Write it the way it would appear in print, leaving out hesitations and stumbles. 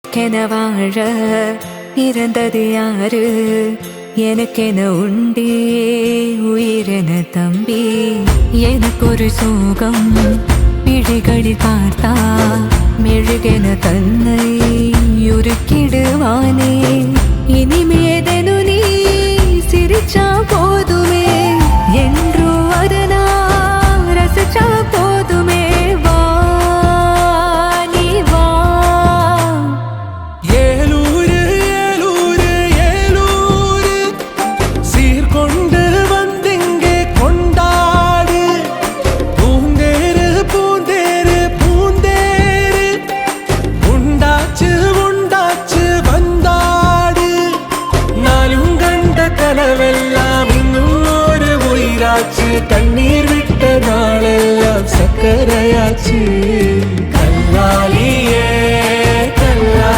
வாழ பிறந்தது யாரு? எனக்கென உண்டே உயிரென தம்பி. எனக்கொரு சோகம் பிழைகளில் பார்த்தா மெழுகென தன்னை உருக்கிடுவானே. இனிமேதனு நீ சிரிச்சா போதுமே, என்றோ அதனா ரசிச்சா போதுமே. வா நீ வா. ஏலூரு ஏலூரு ஏலூரு சீர்கொண்டு வந்திங்கே கொண்டாடு. பூந்தேரு பூந்தேரு பூந்தேரு உண்டாச்சு உண்டாச்சு வந்தாடு. நாளும் கண்ட கனவெல்லாம் இன்னும் ஒரு உயிராச்சு. கண்ணீர் விட்ட நாளெல்லாம் சக்கரையாச்சு. கல்லாலியே